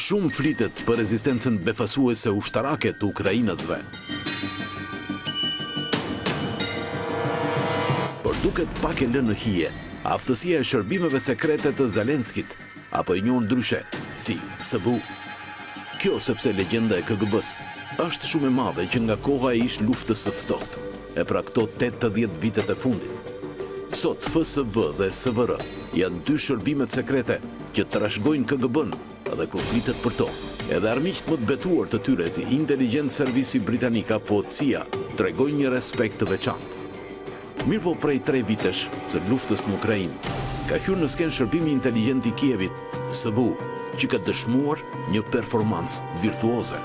Shumë flitet për rezistencën befasuese ushtarake të ukrainësve. Por duket pak e lënë në hije aftësia e shërbimeve sekrete të Zelenskit, apo e njohur ndryshe si SBU. Kjo sepse legjenda e KGB-s është shumë e madhe që nga koha e ish luftës së ftohtë, e pra këto 80 vitet e fundit. Sot FSB dhe SVR janë dy shërbimet sekrete që trashëgojnë KGB-n dhe kur flitet për to, edhe armiqt më të betuar të tyre si Intelligent Servisi Britanik apo CIA tregojnë një respekt të veçantë. Mirë po prej 3 vitesh së luftës në Ukrainë, ka hyrë në sken shërbimi inteligjent i Kievit, SBU, që ka dëshmuar një performancë virtuoze.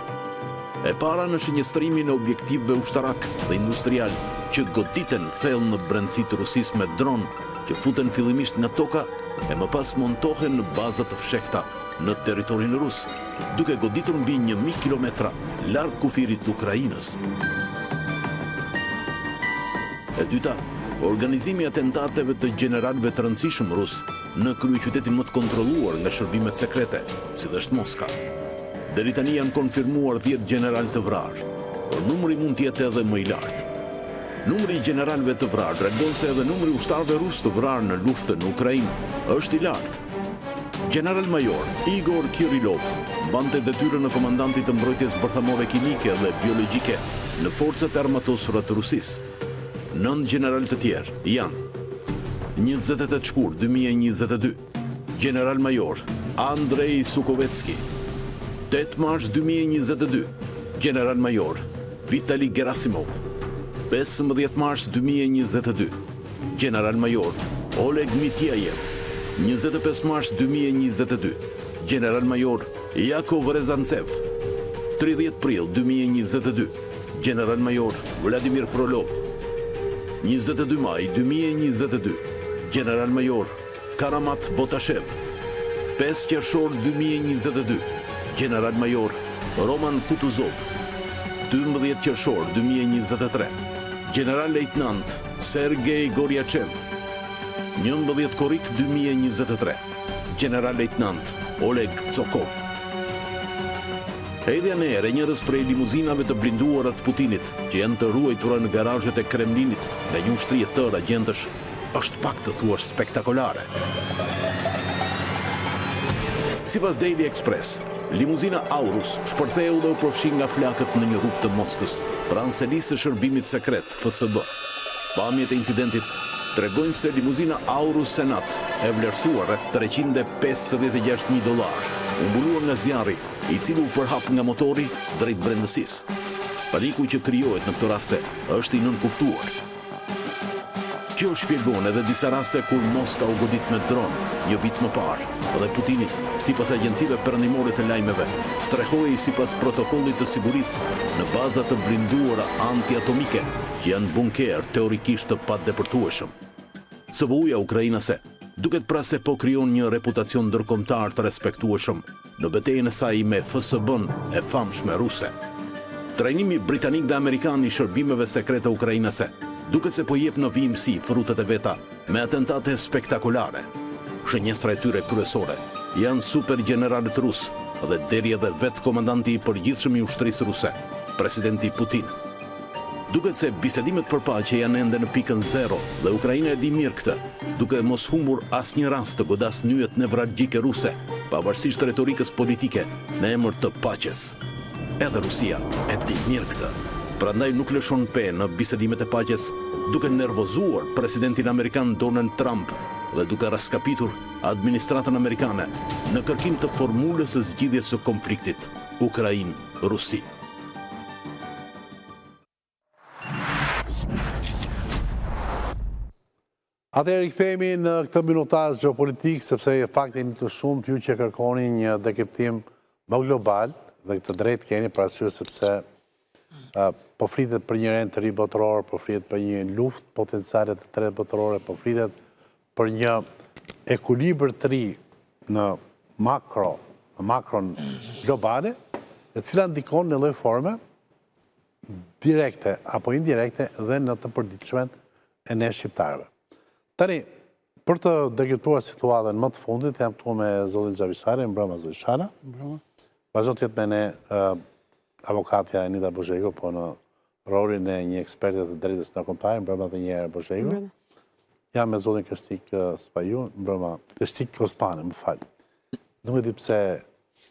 E para në shënjestrimin e objektivëve ushtarak dhe industrial që goditen thellë në brendësi të Rusisë me dron që futen fillimisht nga toka e më pas montohen në baza të fshehta në territorin rus, duke goditur mbi 1000 kilometra larg kufirit të Ukrainës. E dyta, organizimi i atentateve të gjeneralëve të rëndësishëm rus në kryeqytetin më të kontrolluar nga shërbimet sekrete, si dhe është Moska. Deri tani janë konfirmuar 10 gjeneral të vrarë, por numri mund të jetë edhe më i lartë. Numri i gjeneralëve të vrarë tregon se edhe numri ushtarëve rus të vrarë në luftën në Ukrainë është i lartë. General Major Igor Kirillov mbante detyrën në komandantit të mbrojtjes bërthamore kimike dhe biologjike në forcat e armatosura të Rusisë. 9 general të tjerë janë 28 shkurt 2022, General Major Andrei Sukovetsky, 8 mars 2022, General Major Vitali Gerasimov, 15 mars 2022, General Major Oleg Mityayev, 25 mars 2022, General Major Yakov Rezantsev, 30 prill 2022, General Major Vladimir Frolov, 22 maj 2022, General Major Karamat Botashev, 5 qershor 2022, General Major Roman Kutuzov, 12 qershor 2023, General Lejtnant Sergej Gorjachev, 11 korrik 2023, General Lejtnant Oleg Tsokov. Hedhja në erë e njërës prej limuzinave të blinduara të Putinit, që janë të ruajtura në garazhet e Kremlinit nga një ushtri e tërë agjentësh, është pak të thuash spektakolare. Sipas Daily Express, limuzina Aurus shpërtheu dhe u përfshi nga flakët në një rrugë të Moskës, pranë selisë së shërbimit sekret FSB. Pamjet e incidentit tregojnë se limuzina Aurus Senat e vlerësuar rreth $356.000, u mbuluar nga zjarri, i cili u përhap nga motori drejt brendësisë. Paniku që krijohet në këto raste është i nënkuptuar. Kjo shpjegon edhe disa raste kur Moska u godit me dron një vit më parë, dhe Putini, sipas agjencive perëndimore të lajmeve, strehoi sipas protokollit të sigurisë në baza të blinduara antiatomike që janë bunker teorikisht të padepërtueshëm. SBU-ja ukrainase duket pra se po krijon një reputacion ndërkombëtar të respektueshëm në betejën e saj me FSB-n e famshme ruse. Trajnimi britanik dhe amerikan i shërbimeve sekrete ukrainase duket se po jep në vijimsi frutet e veta me atentate spektakolare. Shënjestra e tyre kryesore janë super generalet rus dhe deri edhe vetë komandanti i përgjithshëm i ushtrisë ruse, presidenti Putin. Duket se bisedimet për paqe janë ende në pikën 0 dhe Ukraina e di mirë këtë, duke mos humbur asnjë rast të godas nyjet nevralgjike ruse, pavarësisht retorikës politike në emër të paqes. Edhe Rusia e di mirë këtë. Prandaj nuk lëshon pe në bisedimet e paqes, duke nervozuar presidentin amerikan Donald Trump dhe duke raskapitur administratën amerikane në kërkim të formulës së zgjidhjes së konfliktit Ukrainë-Rusi. Atëherë rikthehemi në këtë minutazh geopolitik, sepse faktin të shumë ju që kërkoni një dekriptim më global, dhe këtë drejt keni për arsye sepse po flitet për një rend të ri botëror, po flitet për një luftë potenciale të tretë botërore, po flitet për një ekuilibër të ri në makron globale, e cila ndikon në lloj forme direkte apo indirekte dhe në të përditshmen e ne shqiptarëve. Tani, për të dekriptuar situatën më të fundit, jam këtu me zotin Xhavishari, mbrëma Xhavishara. vazhdo të jetë me ne avokatja Anita Bozhegu, po në rolin e një ekspertit të drejtës ndërkombëtare, mbrëma dhe një herë Bozhegu. Jam me zonin Kështik Spaju, mbrëma Kështik Kospane, më falë. Nuk e di pse...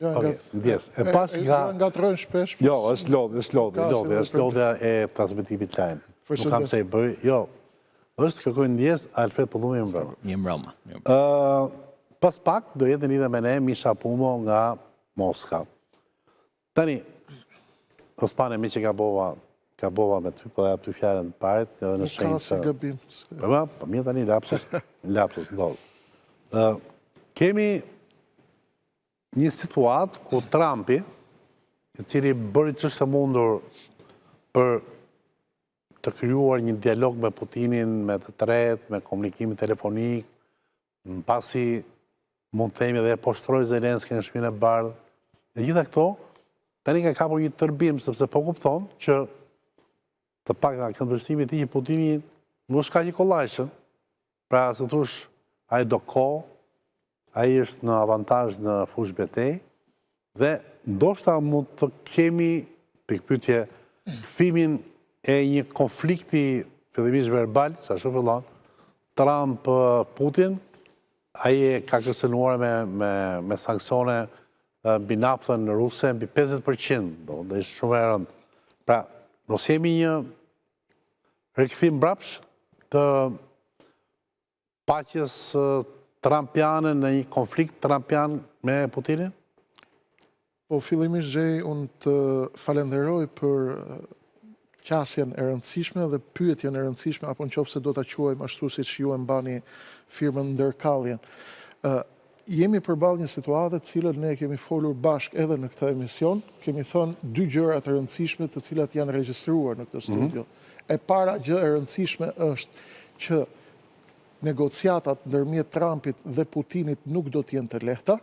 Ndjes. E pas nga të rënë shpesh? Jo, është lodhja e transmitimit lajm. Nuk kam se i bëj. Jo, është kërkoj ndjes Alfred Pollumi mbrëma. Një mbrëma. Pas pak do jetë lidhe me ne Misha Pumo nga Moska. Tani, Kospane, mi që ka bova me ty, po dhe aty fjallën të parit, edhe në shenjë Ka si gabim. Po mirë tani, lapsus ndodhë. Kemi një situatë ku Trumpi, i cili bëri ç'është mundur për të krijuar një dialog me Putinin, me të tretë, me komunikimin telefonik, pasi mund të themi dhe poshtroi Zelenski në Shtëpinë e Bardhë. E gjitha këto, tani ka kapur një tërbim, sepse po kupton që të pak nga këndvështrimi i tij Putini nuk është kaq i kollajshëm. Pra, se thosh, ai do kohë, ai është në avantazh në fushë betejë dhe ndoshta mund të kemi pikpyetje fillimin e një konflikti fillimisht verbal, sa shumë fillon, Trump-Putin, ai ka kërcënuar me sanksione mbi naftën ruse mbi 50%, do ishte shumë e rëndë. Pra, mos jemi një rikthim mbrapsh të paqes Trumpiane në një konflikt Trumpian me Putinin? Po, fillimisht Gjej, unë të falenderoj për qasjen e rëndësishme dhe pyetjen e rëndësishme, apo në qoftë se do të quajmë ashtu si që ju e mbani firmën ndërkalljen. Jemi përballë një situatë cilën ne kemi folur bashk edhe në këtë emision, kemi thënë dy gjëra të rëndësishme të cilat janë regjistruar në këtë studio. E para gjë e rëndësishme është që negociatat ndërmjet Trumpit dhe Putinit nuk do t'jenë të lehta.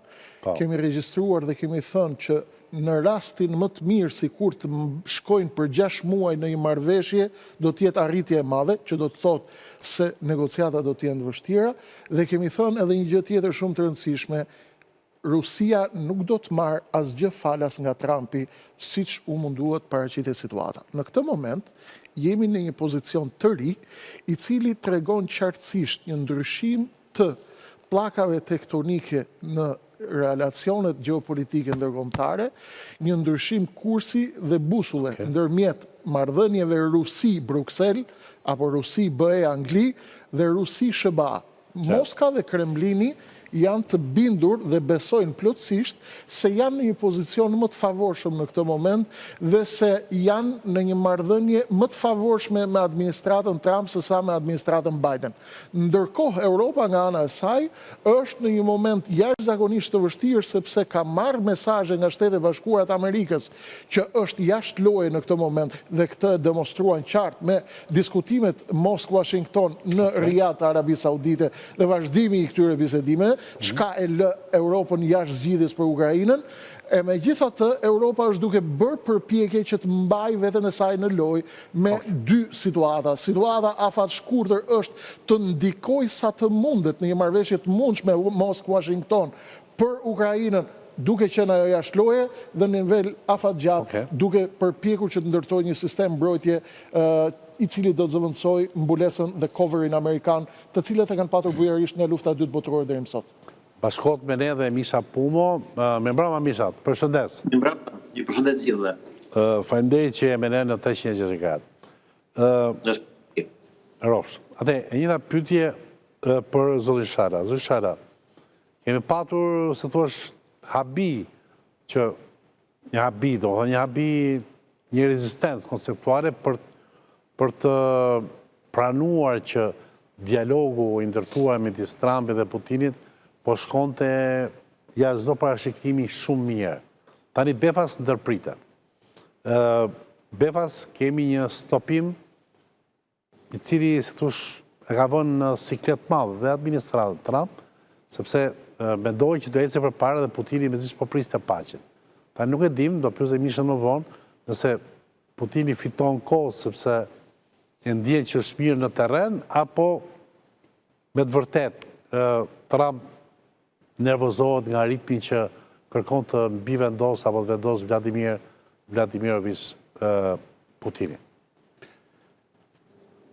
Kemi regjistruar dhe kemi thënë që në rastin më të mirë, si kur të shkojnë për 6 muaj në një marrëveshje, do t'jetë arritje e madhe, që do të thotë se negociatat do t'jenë të vështira, dhe kemi thënë edhe një gjë tjetër shumë të rëndësishme, Rusia nuk do të marrë asgjë falas nga Trumpi, siç u munduat paraqitje situata. Në këtë moment, jemi në një pozicion të ri, i cili tregon qartësisht një ndryshim të pllakave tektonike në relacionet gjeopolitike ndërkombëtare, një ndryshim kursi dhe busulle ndërmjet marrëdhënieve Rusi-Bruksel, apo Rusi-BE-Angli dhe Rusi-SBA. Moska dhe Kremlini janë të bindur dhe besojnë plotësisht se janë në një pozicion më të favorshëm në këtë moment dhe se janë në një marrëdhënie më të favorshme me administratën Trump se sa me administratën Biden. Ndërkohë, Europa nga ana e saj është në një moment jashtëzakonisht të vështirë sepse ka marrë mesazhe nga Shtetet e Bashkuara të Amerikës që është jashtë loje në këtë moment dhe këtë demonstruan qartë me diskutimet Moskë-Washington në Riyadh të Arabi Saudite dhe vazhdimi i këtyre bisedimeve, çka e lë Europën jashtë zgjidhjes për Ukrainën, e megjithatë Europa është duke bërë përpjekje që të mbajë veten e saj në lojë me dy situata. Situata afat shkurtër është të ndikojë sa të mundet në një marrëveshje të mundshme Moskë-Washington për Ukrainën, duke qenë ajo jashtë loje dhe në nivel afat gjatë, duke përpjekur që të ndërtojë një sistem mbrojtje i cili do të zëvendësoj mbulesën dhe coverin amerikan, të cilët e kanë patur bujarisht nga lufta e dytë botërore deri më sot. Bashkohet me ne dhe Misha Pumo. Me mbrëma Misha, përshëndes. Me mbrëma, ju përshëndes gjithëve. Faleminderit që je me ne në 360 gradë. Rofsh. Atë, e njëta pyetje për zotin Shara. Zotin Shara, kemi patur, se thuash, habi, që një habi, do të një habi, një rezistencë konceptuale për të pranuar që dialogu i ndërtuar midis Trumpit dhe Putinit po shkonte jashtë çdo parashikimi shumë mirë. Tani befas ndërpritet. Befas kemi një stopim i cili, si thosh, e ka vënë në siklet madh dhe administratën Trump, sepse mendoj që do ecë përpara dhe Putini mezisht po priste paqen. Tani nuk e dim, do pyesë Mishën më vonë, nëse Putini fiton kohë sepse e ndjen që është mirë në terren, apo me të vërtet Trump nervozohet nga ritmi që kërkon të mbivendos apo të vendos Vladimirović Putini?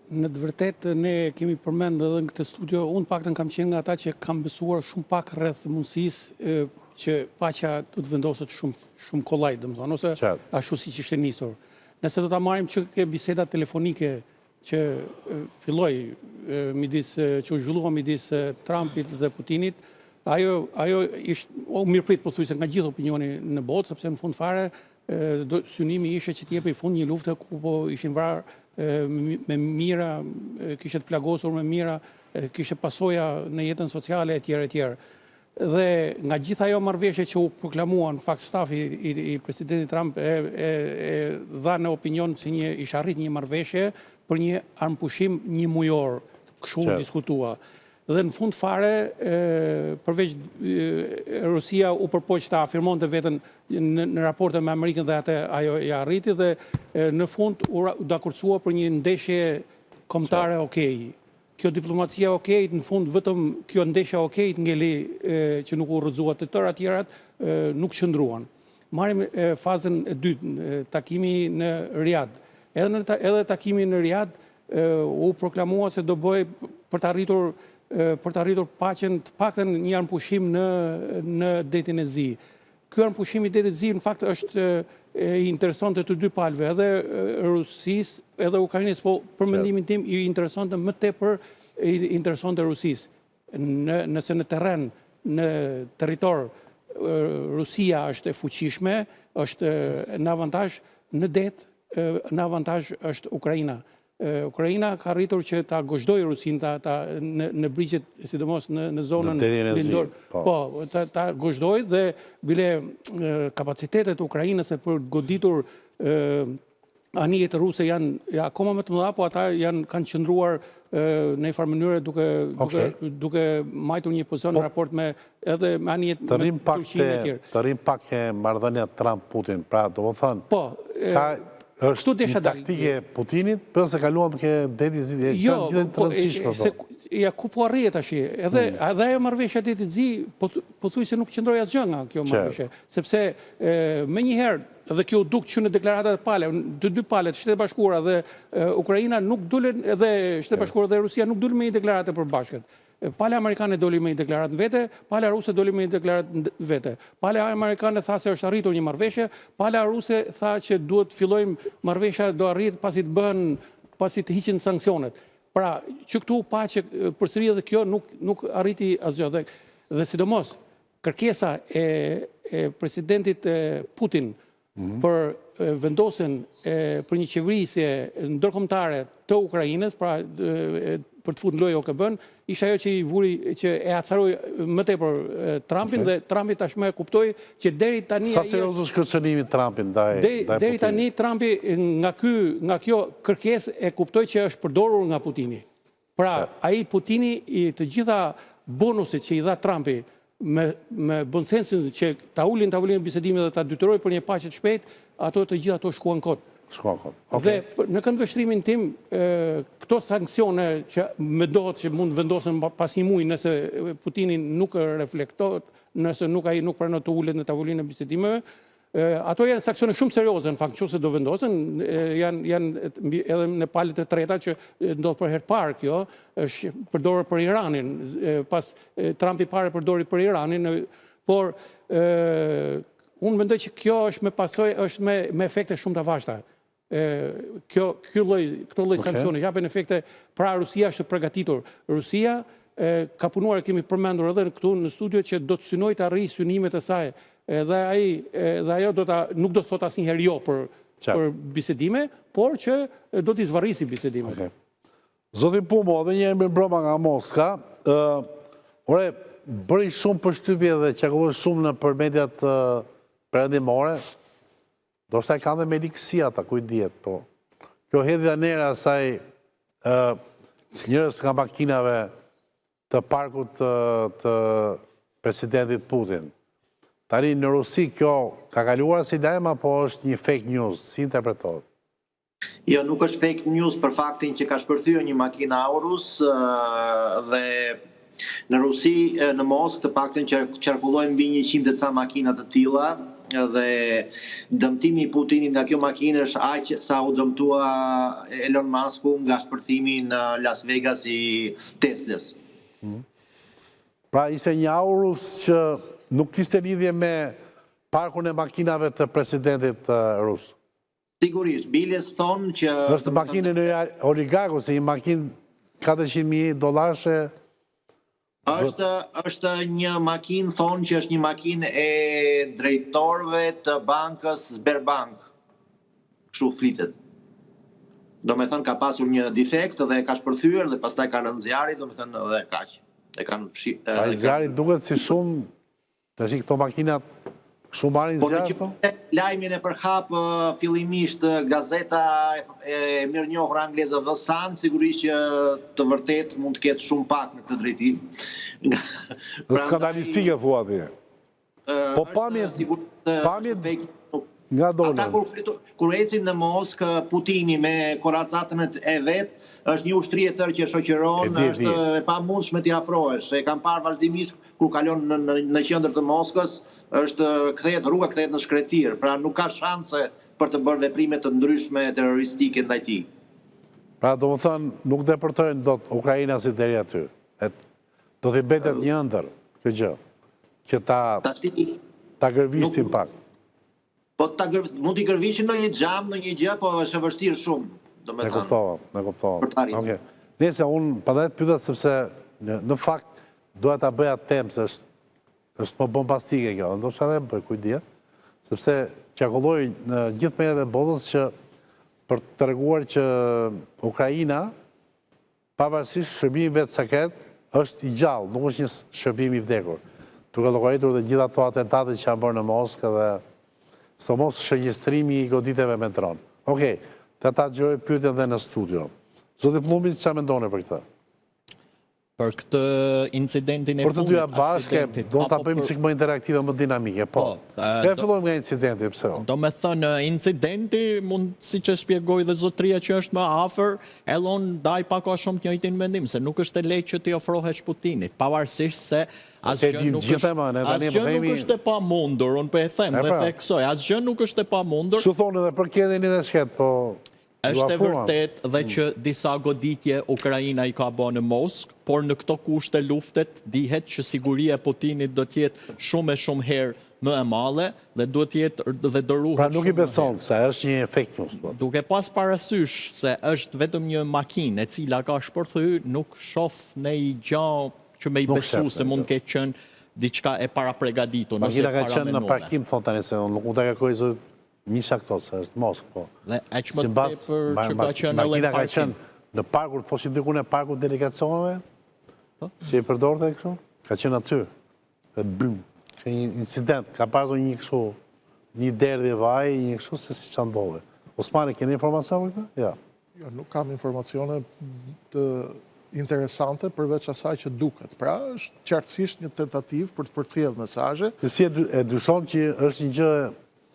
Në të vërtetë, ne kemi përmend edhe në këtë studio, unë paktën kam qenë nga ata që kam besuar shumë pak rreth mundësisë që paqja do të vendoset shumë kollaj, domethënë, ose ashtu siç ishte nisur. Nëse do ta marrim që biseda telefonike që filloi që u zhvillua midis Trumpit dhe Putinit, ajo ishte mirëprit pothuajse nga gjithë opinioni në botë, sepse në fund fare synimi ishte që të jepej fund një lufte ku po ishin vrarë me mira, kishte të plagosur me mira, kishte pasoja në jetën sociale etj. Dhe nga gjitha ajo marrëveshje që u proklamuan, në fakt stafi i presidentit Trump dha në opinion se ishte arrit një marrëveshje për një armpushim një mujor, kështu diskutua. Dhe në fund fare, përveç Rusia u përpoq të afirmonte veten në raporte me Amerikën dhe atë ajo ja arriti dhe në fund u dakurcua për një ndeshje kombëtare okej. Kjo diplomacia okej, në fund vetëm kjo ndeshja okej të ngeli që nuk u rrëzua të tëra tjerat, nuk qëndruan. Marrim fazën e dytë, takimi në Riyadh. Edhe takimi në Riyadh u proklamua se do bëj për të arritur paqen të paktën një armpushim në detin e Zi. Ky armpushim i detit Zi në fakt është i interesonte të dy palëve, edhe Rusisë, edhe Ukrainës, po për mendimin tim i interesonte më tepër i interesonte Rusisë. Nëse në terren, në territor Rusia është e fuqishme, është në avantazh, në det në avantazh është Ukraina. Ukraina ka arritur që ta gozhdojë Rusinë në brigjet, sidomos në zonën lindor. Po, ta gozhdojë dhe bile kapacitetet Ukrainës për goditur anijet ruse janë akoma më të mëdha, po ata kanë qëndruar në një farë mënyrë duke majtur një pozicion në raport me edhe me anijet me Turqinë e tjerë. Të rrim pak e marrëdhënia Trump-Putin, pra do të thënë, po, është një taktike Putinit, për se kaluam ke deti Zi, kanë gjithë të rëndësishme. Ja, ku po arrijet tash? Edhe ajo marrëveshja detit Zi, pothuajse nuk qëndroi asgjë nga kjo marrëveshje, sepse më njëherë edhe kjo duk që në deklaratat pale, të dy palet, Shtetet Bashkuara dhe Ukraina nuk dulen, edhe Shtetet Bashkuara dhe Rusia nuk dulen me një deklaratë e përbashkët. Pale amerikane doli me një deklaratë në vete, pale ruse doli me një deklaratë në vete. Pale amerikane tha se është arritur një marrëveshje, pale ruse tha që duhet fillojmë marrëveshja do arrit pasi të hiqen sanksionet. Pra, që këtu pa që përsëri edhe kjo nuk arriti asgjë. Dhe sidomos, kërkesa e presidentit Putin për vendosjen për një qeverisje ndërkombëtare të Ukrainës, pra për të futur lojë OKB-n, ishte ajo që i vuri që e acaroi më tepër Trumpin dhe Trumpi tashmë kuptoi që deri tani sa serioz është kërcënimi Trumpin ndaj deri tani Trumpi nga kjo kërkesë e kuptoi që është përdorur nga Putini. Pra, ai Putini i të gjitha bonuset që i dha Trumpi me bon sensin që ta ulin tavolinë bisedime dhe ta dytëroj për një paqe të shpejtë, ato të gjitha ato shkuan kot. Dhe në këndvështrimin tim, këto sanksione që më dohet që mund vendosen pas një muaj nëse Putini nuk reflektohet, nëse nuk pranon të ulet në tavolinë e bisedimeve, ato janë sanksione shumë serioze në fakt nëse do vendosen, janë edhe në palët e treta që ndodh për herë parë kjo, është përdorur për Iranin, pas Trumpi parë përdori për Iranin, por unë mendoj që kjo është me efekte shumë të vashta. Këto lloj sanksione japin efekte, pra Rusia është përgatitur. Rusia ka punuar, kemi përmendur edhe këtu në studio, që do të synojë të arrijë synimet e saj, dhe ajo nuk do të thotë asnjëherë jo për bisedime, por që do t'i zvarrisi bisedime. Zoti Pumo, edhe një herë me mbroma nga Moska, bëri shumë përshtypje dhe qarkulloi shumë në mediat perëndimore. Do shta e kanë dhe me likësia ata, kuj djetë, po. Kjo hedhja nera asaj njërës nga makinave të parkut të presidentit Putin. Tani në Rusi kjo ka kaluar si lajm apo është një fake news, si interpretohet? Jo, nuk është fake news për faktin që ka shpërthyer një makinë Aurus dhe Në Rusi, në Moskë, të paktën qarkullojnë mbi 100 ca makina të tilla dhe dëmtimi i Putinit nga kjo makinë është aq sa u dëmtua Elon Musku nga shpërthimi në Las Vegas i Teslës. Pra ishte një aurus që nuk kishte lidhje me parkun e makinave të presidentit rus. Sigurisht, biles thonë që... Është makinë në oligarku, se një makinë $400,000 është një makinë, thonë që është një makinë e drejtorëve të bankës Sberbank. Kështu flitet. Do me thënë ka pasur një defekt dhe ka shpërthyer dhe pastaj ka rënë zjarri, do me thënë dhe kaq. Pa i zjarri duket si shumë, të shi këto makinat shumë marin zjarë, po? Lajmin e përhap fillimisht gazeta e mirënjohur angleze The Sun, sigurisht që të vërtet mund të ketë shumë pak në këtë drejtim. Dhe skandalistike, thua atje. Po pamjet nga dole. Ata kur ecin në Moskë, Putini me koracatën e vet, është një ushtri e tërë që shoqëron, është e pamundshme t'i afrohesh. E kam parë vazhdimisht kur kalon në qendër të Moskës, rruga kthehet në shkretir, pra nuk ka shanse për të bërë veprime të ndryshme terroristike ndaj tij. Pra do më thënë, nuk depërtojnë dot Ukraina si deri aty. Do t'i betet një ëndër, këtë gjë, që ta gërvistin pak. Po mund t'i gërvishin në një xham, në një gjë, po është e vështirë shumë. Ne kuptova. Nëse unë pandaj të pyetët sepse në fakt duhet ta bëja temë se është më bombastike kjo, ndoshta edhe për kujdes, sepse qarkulloi në gjithë mediat e botës që për të treguar që Ukraina pavarësisht shërbimit vetë sekret është i gjallë, nuk është një shërbim i vdekur. Duke llogaritur dhe gjithë ato atentate që janë bërë në Moskë dhe somos shënjestrimi i goditjeve me dron. Okej. Të ta gjëroj pyetjen dhe në studio. Zoti Pllumbi, çfarë mendoni për këtë? Për këtë incidentin e fundit. Për të dyja bashkë, do ta bëjmë çik më interaktive, më dinamike, po. Ne fillojmë nga incidenti, pse? Do me thënë, incidenti mund, siç e shpjegoi dhe zotria që është më afër, Elon dai pak a shumë të njëjtin mendim, se nuk është e lehtë që t'i ofrohesh Putinit, pavarësisht se asgjë nuk është e pamundur, unë po e them, dhe theksoj, asgjë nuk është e pamundur. Çu thonë edhe për Kedin dhe Shket, po. Është e vërtet dhe që disa goditje Ukraina i ka bërë në Moskë, por në këto kushte luftet dihet që siguria e Putinit do t'jetë shumë e shumë herë më e madhe dhe duhet t'jetë dhe dëruhet. Pra nuk i beson se është një fake news. Duke pas parasysh se është vetëm një makinë e cila ka shpërthyer, nuk shoh ne i gjao që me i besu se mund ketë qenë diçka e parapregaditur. Makina ka qenë në parkim, thonë tani se nuk mund të kërkoj zë misha këto, se është Moskë, po. Dhe e që më tepër që ka qenë edhe në parkim. Makina ka qenë në parkur, të thoshim diku në parkur delegacioneve, që i përdorte kështu, ka qenë aty, dhe bëm, që një incident, ka pasur një kështu, një derdhje vaj, një kështu, se si që ndodhe. Osmani, keni informacion për këtë? Ja. Jo, nuk kam informacione të interesante përveç asaj që duket. Pra, është qartësisht një tentativë për të përcjellë mesazhe. Si e dyshon që është një gjë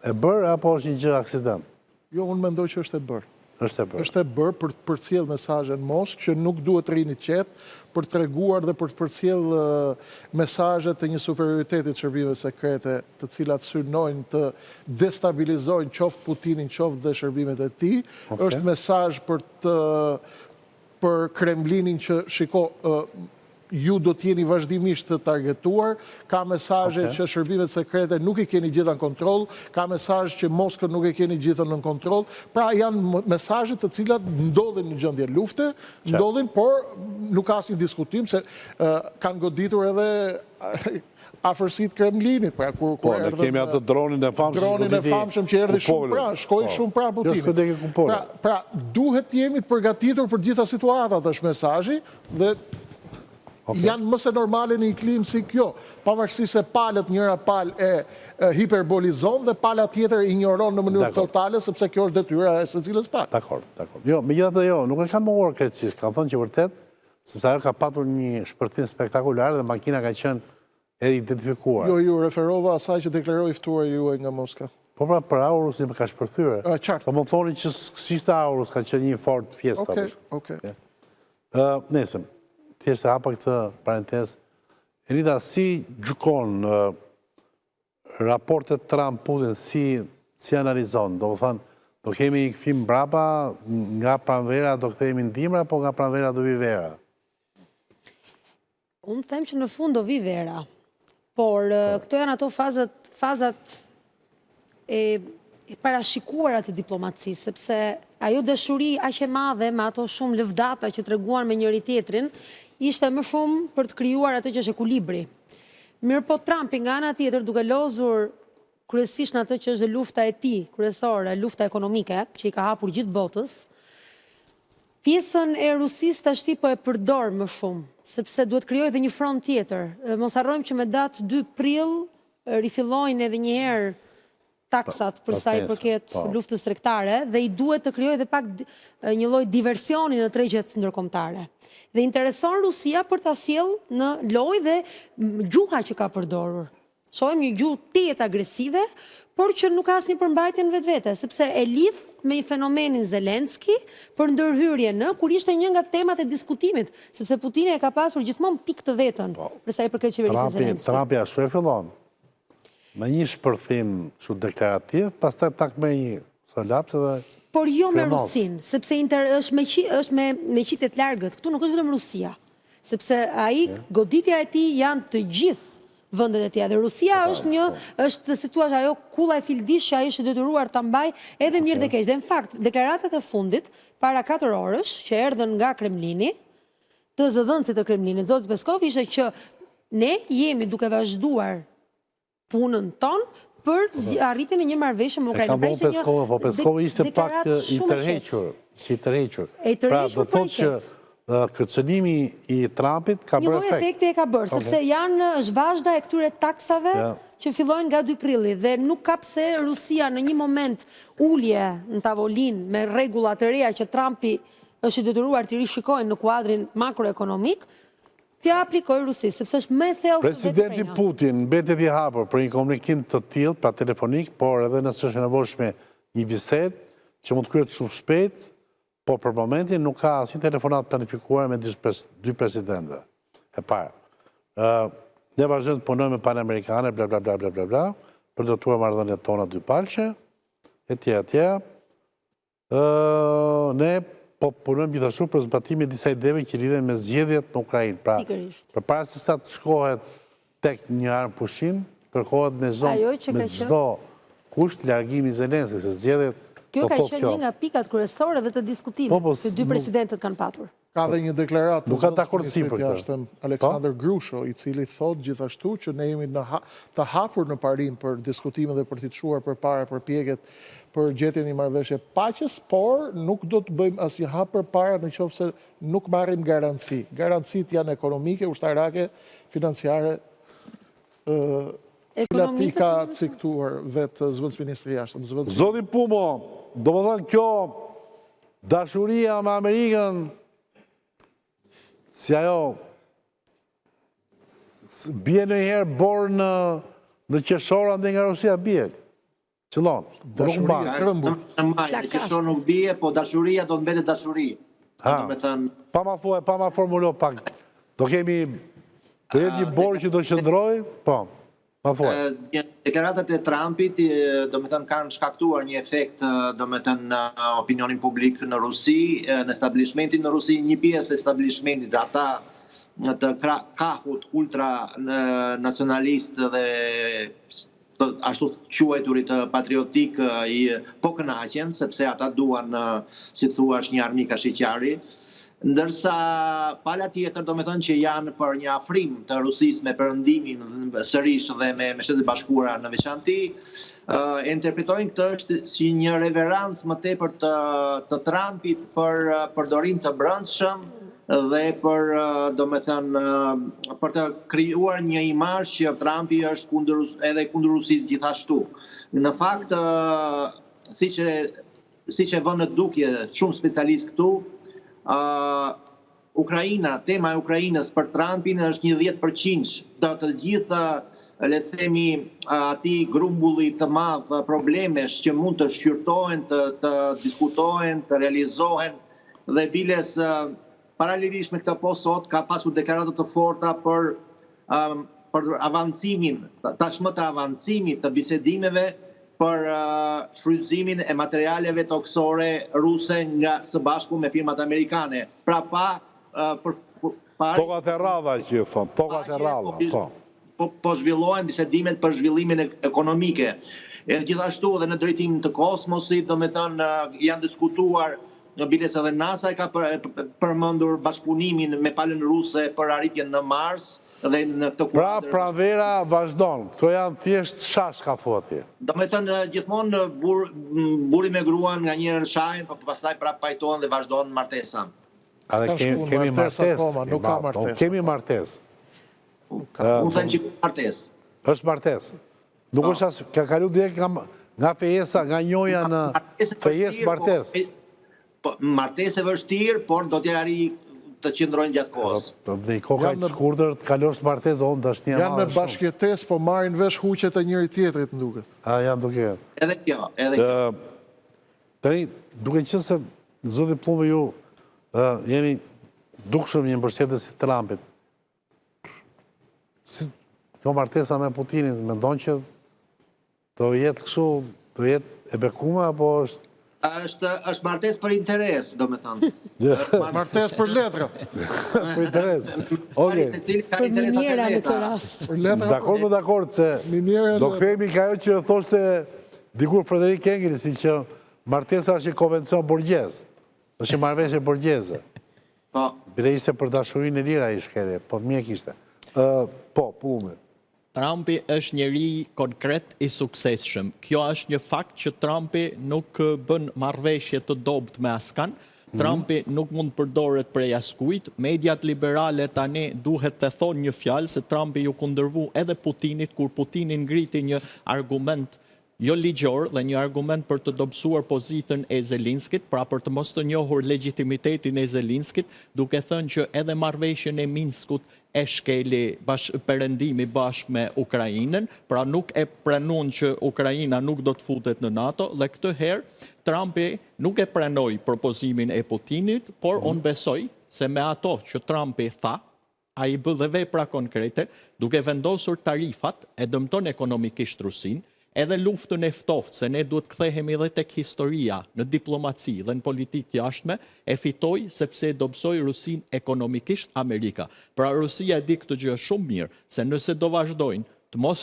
e bërë, apo është një gjë aksident? Jo, unë mendoj që është e bërë. Është e bërë për të përcjellë mesazhe në Moskë që nuk duhet rini qetë, për të treguar dhe për të përcjellë mesazhe të një superioriteti të shërbimeve sekrete, të cilat synojnë të destabilizojnë qoftë Putinin, qoftë dhe shërbimet e tij. Është mesazh për Kremlinin që shiko ju do t'jeni vazhdimisht të targetuar, ka mesazhe që shërbimet sekrete nuk i keni gjitha në kontroll, ka mesazhe që Moskën nuk i keni gjitha në kontroll, pra janë mesazhe të cilat ndodhin në gjendje lufte, ndodhin, por nuk ka asnjë diskutim se kanë goditur edhe afërsitë Kremlinit. Po, ne kemi atë dronin e famshëm. Dronin e famshëm që erdhi shumë pra, shkoi shumë pra Putinit. Pra, duhet të jemi të përgatitur për gjitha situatat, është mesazhi, dhe janë mëse normale në një klim si kjo, pavarësisht se palët njëra palë e hiperbolizon dhe pala tjetër ignoron në mënyrë totale, sepse kjo është detyra e secilës palë. Dakor. Jo, megjithatë jo, nuk e kam mohuar krejtësisht, kanë thënë që vërtet, sepse ajo ka patur një shpërthim spektakular dhe makina ka qenë edhe identifikuar. Jo, ju referova asaj që deklaroi ftuar juaj nga Moska. Po pra për Aurus një ka shpërthyer. Qartë. Po më thoni që s'ishte Aurus, ka qenë një Ford Fiesta. Okej. Nesëm. thjesht hapa këtë parentesë. Erida, si gjykon raportet Trump-Putin, si analizon? Do thënë, do kemi një kthim mbrapa, nga pranvera do kthehemi ndimra, apo nga pranvera do vi vera? Unë them që në fund do vi vera, por këto janë ato fazat e parashikuara të diplomacisë, sepse ajo dashuri aq e madhe me ato shumë lëvdata që treguan me njëri tjetrin, ishte më shumë për të krijuar atë që është ekuilibri. Mirë po Trumpi nga ana tjetër duke lozur kryesisht në atë që është lufta e tij kryesore, lufta ekonomike, që i ka hapur gjithë botës, pjesën e Rusisë tashti po e përdor më shumë, sepse duhet krijojë edhe një front tjetër. Mos harrojmë që me datë 2 prill rifillojnë edhe një herë taksat për sa i përket luftës tregtare dhe i duhet të krijojë edhe pak një lloj diversioni në tregjet ndërkombëtare. Dhe intereson Rusia për ta sjellë në lojë dhe gjuha që ka përdorur. Shohim një gjuhë tejet agresive, por që nuk ka asnjë përmbajtje në vetvete, sepse e lidh me një fenomenin Zelenski për ndërhyrje kur ishte një nga temat e diskutimit, sepse Putini e ka pasur gjithmonë pikë të vetën për sa i përket qeverisë Zelenski. Trumpi ashtu e fillon. Me një shpërthim që deklarativ, pastaj tak me një solaps edhe... Por jo me Rusin, sepse është me qitet largët. Këtu nuk është vetëm Rusia, sepse ai goditja e tij janë të gjithë vendet e tjera. Dhe Rusia është si thua ajo kulla e fildish që ai është detyruar ta mbajë edhe mirë dhe keq. Dhe në fakt, deklaratat e fundit para 4 orësh që erdhën nga Kremlini, të zëdhënësit të Kremlinit, zoti Peskov, ishte që ne jemi duke vazhduar punën tonë për arritjen e një marrëveshje me Ukrainën. E ka bëu Peskov, po Peskov ishte pak i tërhequr. Pra do thotë që kërcënimi i Trumpit ka bërë efekt. Një lloj efekti e ka bërë, sepse është vazhda e këtyre taksave që fillojnë nga 2 prilli dhe nuk ka pse Rusia në një moment ulje në tavolinë me rregulla të reja që Trumpi është i detyruar të rishikojnë në kuadrin makroekonomik, t'ja aplikoj Rusisë, sepse është më e thellë se Presidenti Putin mbetet i hapur për një komunikim të tillë, pra telefonik, por edhe nëse është e nevojshme një bisedë që mund të kryhet shumë shpejt, por për momentin nuk ka asnjë telefonat planifikuar me dy presidentë. E para. Ne vazhdojmë të punojmë me Panamerikane, bla bla bla bla bla bla, për të tuar marrëdhëniet tona dypalqe, etj. Ne po punojmë gjithashtu për zbatimin e disa ideve që lidhen me zgjedhjet në Ukrainë. Pra, përpara se sa të shkohet tek një armë pushim, kërkohet me çdo kusht largimi i Zelenskit, se zgjedhjet kjo ka qenë një nga pikat kryesore dhe të diskutimit që dy presidentët kanë patur. Ka dhe një deklaratë të zotës ministrit jashtëm Aleksandr Grusho, i cili thot gjithashtu që ne jemi të hapur në parim për diskutime dhe për t'i çuar përpara përpjekjet për gjetjen e një marrëveshje paqes, por nuk do të bëjmë asnjë hap përpara nëse nuk marrim garanci. Garancitë janë ekonomike, ushtarake, financiare, cilat i ka ciktuar vetë zëvendës ministri jashtëm. Zoti Pumo, domethënë kjo dashuria me Amerikën, si ajo bie ndonjëherë borë në qeshora ndaj nga Rusia bie. Qëllon, dashuria trembur. Në qeshor nuk bie, po dashuria do të mbetet dashuri. Pa ma formulo pak. Do kemi një borë që do qëndroj, po. Deklaratat e Trumpit kanë shkaktuar një efekt në opinionin publik në Rusi, në establishmentin në Rusi, një pjesë e establishmentit, ata të kahut ultra nacionalist dhe ashtu quajturit patriotik po kënaqen, sepse ata duan, si thua, një armik shiqari. Ndërsa pala tjetër do me thënë që janë për një afrim të Rusisë me perëndimin sërish dhe me Shtetet e Bashkuara në veçanti, e interpretojnë këtë si një reverancë më tepër të Trumpit për përdorim të brendshëm dhe për do me thënë për të krijuar një imazh që Trumpi është edhe kundër Rusisë gjithashtu. Në fakt, siç e vënë në dukje shumë specialistë këtu, tema e Ukrainës për Trumpin është një 10% të gjitha, le të themi, atij grumbulli të madh problemesh që mund të shqyrtohen, të diskutohen, të realizohen dhe biles paralelisht me këtë po sot ka pasur deklaratë të forta për avancimin, tashmë të avancimit të bisedimeve për shfrytëzimin e materialeve toksore ruse nga së bashku me firmat amerikane. Pra tokat e radha që ju thonë, tokat e radha, po zhvillohen bisedimet për zhvillimin ekonomike. Edhe gjithashtu edhe në drejtim të kosmosit, do me thënë, janë diskutuar, biles edhe NASA ka përmendur bashkëpunimin me palën ruse për arritjen në Mars dhe në këtë kuadër. Pra pranvera vazhdon, këto janë thjesht shash ka thua ti. Do me thënë, gjithmonë buri me gruan nga njërën shajnë, për pastaj pra pajtohen dhe vazhdojnë martesa. Kemi martes. Kemi martes. Unë thënë që martes. është martes. Nuk është asë, ka kalu direkt nga fejesa, nga njoja në fejes martes. Martes e vështirë, por do t'ja arri të qëndrojnë gjatë kohës. Dhe i koka të shkurtër të kalosh martes, onë dhe është një janë me bashkjetes, po marrin vesh huqet e njëri tjetrit në duket. Janë duke. Edhe kjo, edhe kjo. Tëri, duke qënë se zoti Plumë ju jeni dukshëm një mbështetës si Trumpit. Kjo martesa me Putinin, me ndonë që do jetë kështu, do jetë e bekume, apo është... është martes për interes, do me thënë. Martes për letra. Për interes. Për minjera në të rast. Dakor më dakor, se do këthejmi ka jo që thoshte dikur Frederik Engels, si që martesa është i konvencion borgjes. është i marveshje borgjeze. Bire ishte për dashurin e lira i shkede, po mjek ishte. Plume. Trumpi është njëri konkret i suksesshëm. Kjo është një fakt që Trumpi nuk bën marrëveshje të dobët me askan. Trumpi nuk mund përdoret prej askujt. Mediat liberale tani duhet të thonë një fjalë se Trumpi ju kundërvu edhe Putinit, kur Putinin ngriti një argument jo ligjor dhe një argument për të dobësuar pozitën e Zelenskit, pra për të mos të njohur legitimitetin e Zelenskit, duke thënë që edhe marrëveshjen e Minskut e shkeli perëndimi bashkë me Ukrainën, pra nuk e pranun që Ukraina nuk do të futet në NATO, dhe këtë herë Trumpi nuk e pranoi propozimin e Putinit, por unë besoj se me ato që Trumpi tha, a i bë dhe vepra konkrete, duke vendosur tarifat e dëmton ekonomikisht Rusin, edhe luftën e ftoftë, se ne duhet kthehemi edhe tek historia në diplomaci dhe në politikë jashtme, e fitoi sepse dobësoi Rusin ekonomikisht Amerika. Pra Rusia e di këtë gjë shumë mirë, se nëse do vazhdojnë të mos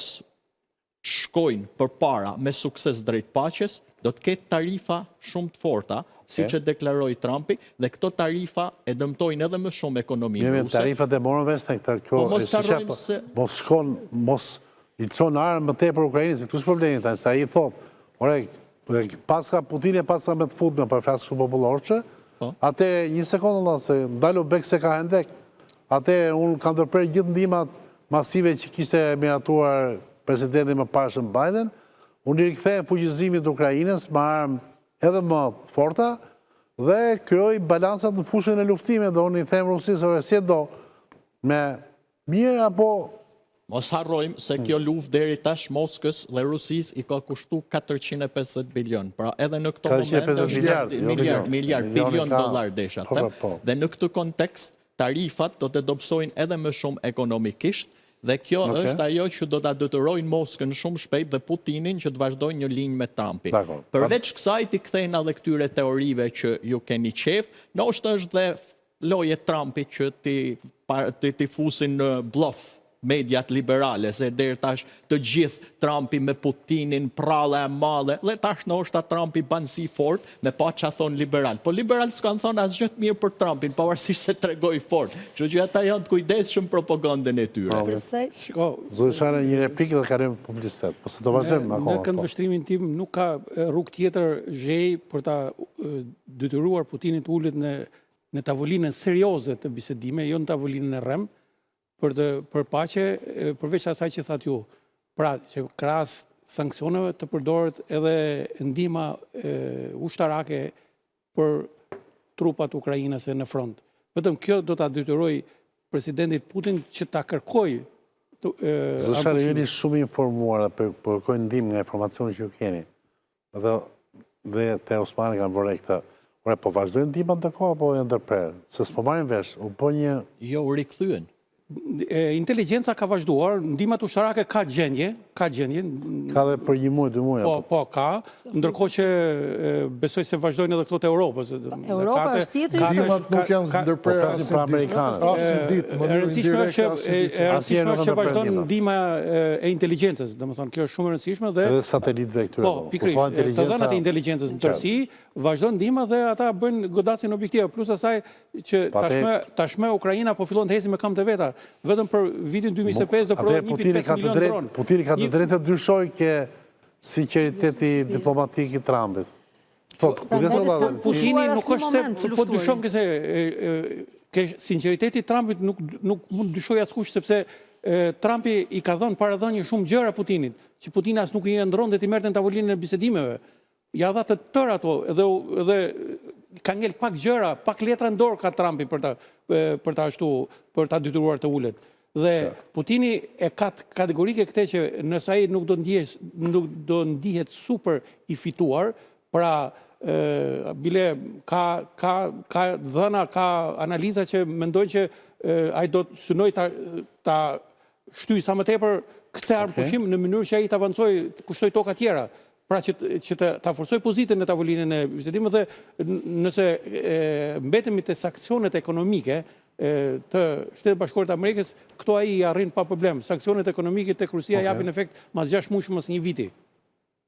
shkojnë përpara me sukses drejt paqes, do të ketë tarifa shumë të forta, si që deklaroi Trumpi, dhe këto tarifa e dëmtojnë edhe më shumë ekonominë ruse. Tarifat e morën vesh në këtë kjo, mos shkon, mos i qonë armë më te për Ukrajinës, i këtu është problemit, sa i thotë, paska Putin e paska me të futme, për flasë shumë popullorë që, atë një sekundë, se ndallu bek se ka hendek, atë unë kam tërper gjithë ndimat masive që kishte miratuar presidentin më pashën Biden, unë i rikëthejnë fuqizimit të Ukrajinës, më armë edhe më forta, dhe kryoj balansat në fushën e luftime, dhe unë i them Rusisë, si do, me mirë apo... Mos harrojmë se kjo luft deri tash Moskës dhe Rusis i ka kushtu 450 bilion. Pra edhe në këto moment bilion dollar desha. Dhe në këtë kontekst, tarifat do të dobësojnë edhe më shumë ekonomikisht, dhe kjo është ajo që do të detyrojnë Moskën shumë shpejt dhe Putinin që të vazhdojnë një linjë me Trumpi. Përveç kësaj ti kthejnë edhe këtyre teorive që ju keni qef, ndoshta është dhe loje Trumpi që ti fusin në bluff mediat liberale, se deri tash të gjithë Trumpi me Putinin, pralla e madhe, dhe tash ndoshta Trumpi ban si fort, me pa që thonë liberal. Po liberal s'kan thonë asgjë të mirë për Trumpin, pavarësisht se tregoj fort. Kështu që ata janë të kujdesshëm propagandën e tyre. Zojshane, një replikë dhe karem publicitet, po se do vazhdojmë akoma. Në këndvështrimin tim nuk ka rrugë tjetër zhej për ta detyruar Putinin të ulet në tavolinën serioze të bisedime, jo në tavolinën e rrem, për paqe, përveç asaj që thatë ju, pra që krahas sanksioneve të përdoret edhe ndihma ushtarake për trupat ukrainase në front. Vetëm kjo do ta detyroj presidentit Putin që ta kërkoj. Zëshare, jeni shumë informuar dhe përkojnë ndihmë nga informacioni që ju keni. Dhe te Osmani kanë vërre këta. Po vazhdojnë ndihma ndërkohë apo e ndërprerë? Se s'po marrin vesh, u bë një... Jo, u rikthyen. Inteligjenca ka vazhduar, ndihmat ushtarake ka gjendje. Ka dhe për 1 muaj, 2 muaj? Po, ka, ndërkohë që besoj se vazhdojnë edhe këto të Europës. Europa është tjetër? Ndihmat nuk janë ndërprerë. Po flasim për amerikanët. E rëndësishme është që vazhdojnë ndihma e inteligjencës, domethënë kjo është shumë e rëndësishme dhe edhe satelitëve këtyre. Po, pikërisht, të dhënat e inteligjencës në tërësi vazhdon ndihma dhe ata bëjnë godacjen objektive, plus asaj që tashmë Ukraina po fillon të heci me këmbë të veta. Vetëm për vitin 2025 do provojë 1.5 milion dronë. Putini ka të drejtë të dyshoj ke sinqeriteti diplomatik i Trumpit. Putini nuk është se po dyshon ke sinqeriteti i Trumpit nuk mund dyshoj askush sepse Trumpi i ka dhënë paradhënie shumë gjëra Putinit, që Putini as nuk i ndronte të merrte në tavolinën e bisedimeve. Ja dha të tërë ato edhe ka ngel pak gjëra, pak letra në dorë ka Trumpi për ta detyruar të ulet. Dhe Putini e ka kategorike këtë që nëse ai nuk do ndihet super i fituar, pra bile ka dhëna, ka analiza që mendojnë që ai do të synoj ta shtyjë sa më tepër këtë armëpushim në mënyrë që ai të avancoj, të kushtoj toka tjera. Pra që ta forcoj pozitën në tavolinën e bisedimit dhe nëse mbetemi te sanksionet ekonomike të Shtetit Bashkuar të Amerikës, këto ai i arrin pa problem. Sanksionet ekonomike tek Rusia japin efekt mas 6 muaj mas 1 viti.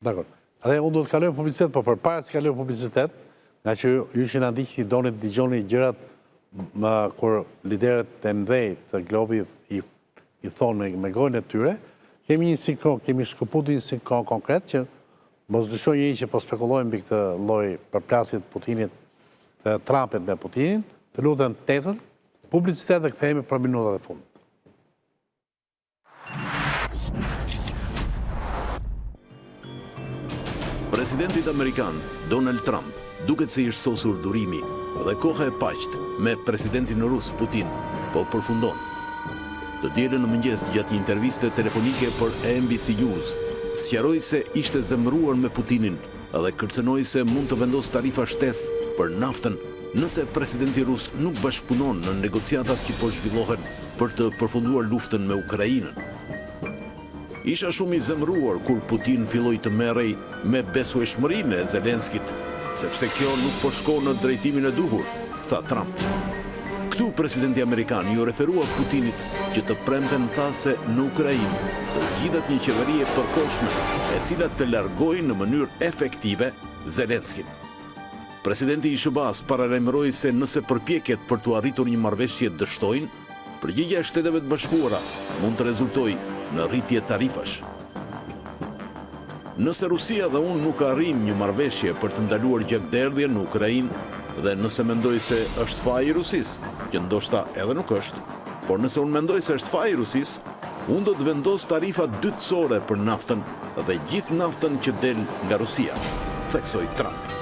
Dakor. Dhe unë do të kaloj publicitet, po përpara se kaloj publicitet, nga që ju që na ndiqni doni të dëgjoni gjërat kur liderët e mëdhenj të globit i thonë me gojën e tyre, kemi një sinkron, kemi shkëputur një sinkron konkret që mos dyshoj një që po spekulojmë mbi këtë lloj përplasjet Putinit, Trumpit me Putinin, të lutem 8, publicitet dhe kthehemi për minutat e fundit. Presidentit Amerikan, Donald Trump, duket se i është sosur durimi dhe koha e paqt me presidentin rus Putin, po përfundon. Të dielën në mëngjes gjatë një interviste telefonike për NBC News, sqaroi se ishte zemëruar me Putinin dhe kërcënoi se mund të vendos tarifa shtesë për naftën nëse presidenti rus nuk bashkëpunon në negociatat që po zhvillohen për të përfunduar luftën me Ukrainën. Isha shumë i zemëruar kur Putin filloi të merrej me besueshmërinë e Zelenskit, sepse kjo nuk po shkon në drejtimin e duhur, tha Trump. Këtu presidenti Amerikan ju referua Putinit që të premten tha se në Ukrainë të zgjidhet një qeveri e përkohshme e cila të largojë në mënyrë efektive Zelenskin. Presidenti i SBA-s paralajmëroi se nëse përpjekjet për të arritur një marrëveshje dështojnë, përgjigjja e Shteteve të Bashkuara mund të rezultojë në rritje tarifash. Nëse Rusia dhe unë nuk arrim një marrëveshje për të ndaluar gjakderdhjen në Ukrainë, dhe nëse mendoj se është faji i Rusisë, që ndoshta edhe nuk është, por nëse unë mendoj se është faji i Rusisë, unë do të vendos tarifa dytësore për naftën dhe gjithë naftën që del nga Rusia, theksoi Trump.